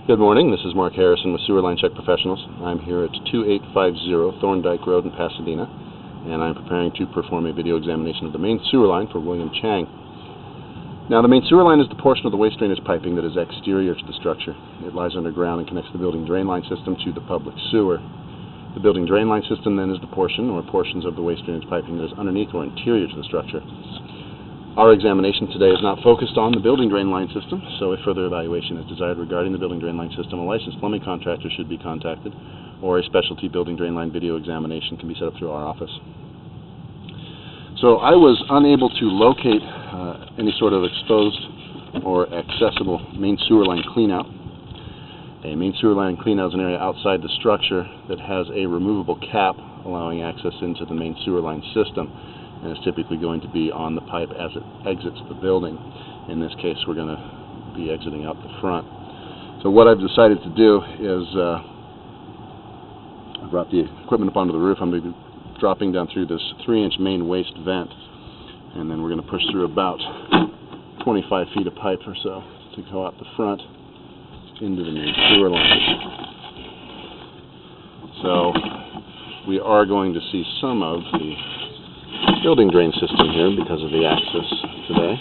Good morning, this is Mark Harrison with Sewer Line Check Professionals. I'm here at 2850 Thorndike Road in Pasadena, and I'm preparing to perform a video examination of the main sewer line for William Chang. Now, the main sewer line is the portion of the waste drainage piping that is exterior to the structure. It lies underground and connects the building drain line system to the public sewer. The building drain line system then is the portion or portions of the waste drainage piping that is underneath or interior to the structure. Our examination today is not focused on the building drain line system, so if further evaluation is desired regarding the building drain line system, a licensed plumbing contractor should be contacted, or a specialty building drain line video examination can be set up through our office. So I was unable to locate any sort of exposed or accessible main sewer line cleanout. A main sewer line cleanout is an area outside the structure that has a removable cap allowing access into the main sewer line system, and it's typically going to be on the pipe as it exits the building. In this case, we're going to be exiting out the front. So what I've decided to do is I brought the equipment up onto the roof. I'm going to be dropping down through this 3-inch main waste vent, and then we're going to push through about 25 feet of pipe or so to go out the front into the main sewer line. So we are going to see some of the building drain system here because of the access today.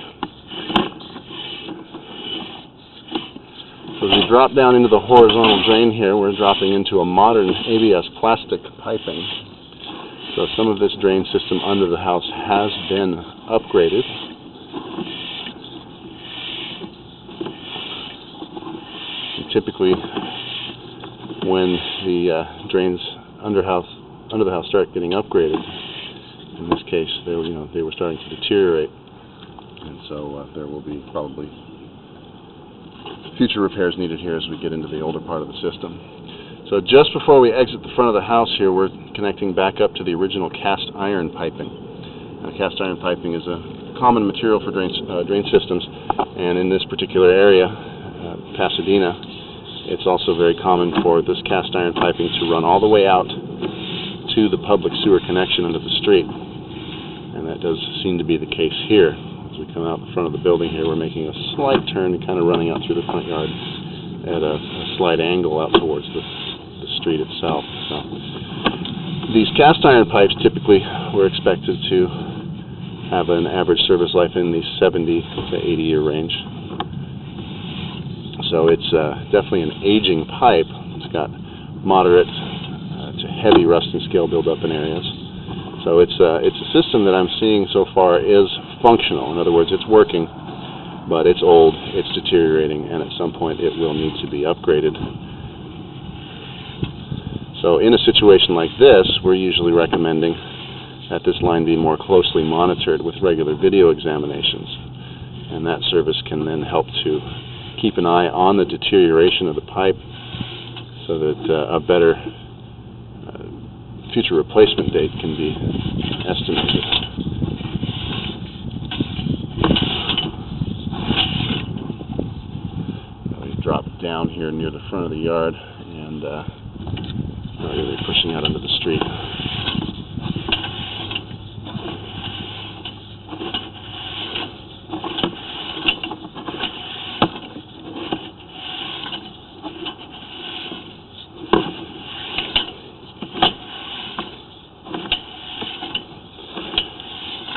So as we drop down into the horizontal drain here, we're dropping into a modern ABS plastic piping. So some of this drain system under the house has been upgraded. And typically, when the drains under the house start getting upgraded, in this case, they were starting to deteriorate, and so there will be probably future repairs needed here as we get into the older part of the system. So just before we exit the front of the house here, we're connecting back up to the original cast iron piping. Now, cast iron piping is a common material for drain systems, and in this particular area, Pasadena, it's also very common for this cast iron piping to run all the way out to the public sewer connection under the street. And that does seem to be the case here. As we come out the front of the building here, we're making a slight turn and kind of running out through the front yard at a slight angle out towards the street itself. So these cast iron pipes typically were expected to have an average service life in the 70 to 80 year range. So it's definitely an aging pipe. It's got moderate to heavy rust and scale buildup in areas. So it's a system that I'm seeing so far is functional. In other words, it's working, but it's old, it's deteriorating, and at some point it will need to be upgraded. So in a situation like this, we're usually recommending that this line be more closely monitored with regular video examinations. And that service can then help to keep an eye on the deterioration of the pipe so that a better future replacement date can be estimated. We've dropped down here near the front of the yard, and we're really pushing out into the street.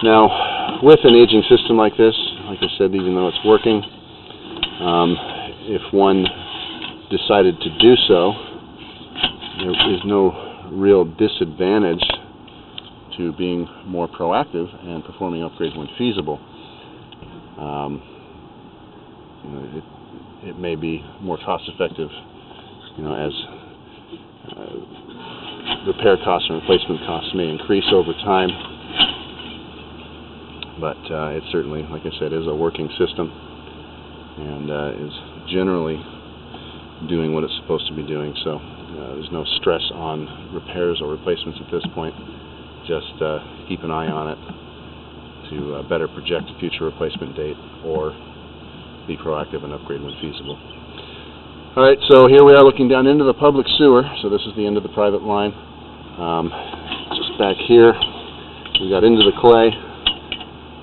Now, with an aging system like this, like I said, even though it's working, if one decided to do so, there is no real disadvantage to being more proactive and performing upgrades when feasible. It may be more cost-effective, as repair costs and replacement costs may increase over time. But it certainly, like I said, is a working system and is generally doing what it's supposed to be doing. So there's no stress on repairs or replacements at this point. Just keep an eye on it to better project a future replacement date or be proactive and upgrade when feasible. All right, so here we are looking down into the public sewer. So this is the end of the private line. Just back here, we got into the clay.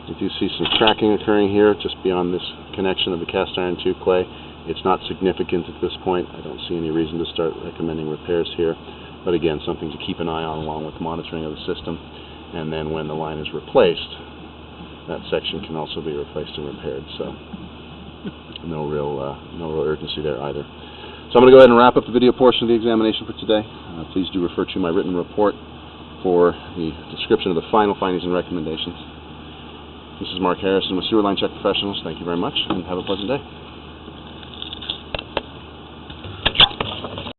You do see some cracking occurring here just beyond this connection of the cast iron to clay, It's not significant at this point. I don't see any reason to start recommending repairs here. But again, something to keep an eye on along with monitoring of the system. And then when the line is replaced, that section can also be replaced and repaired. So no real urgency there either. So I'm going to go ahead and wrap up the video portion of the examination for today. Please do refer to my written report for the description of the final findings and recommendations. This is Mark Harrison with Sewer Line Check Professionals. Thank you very much, and have a pleasant day.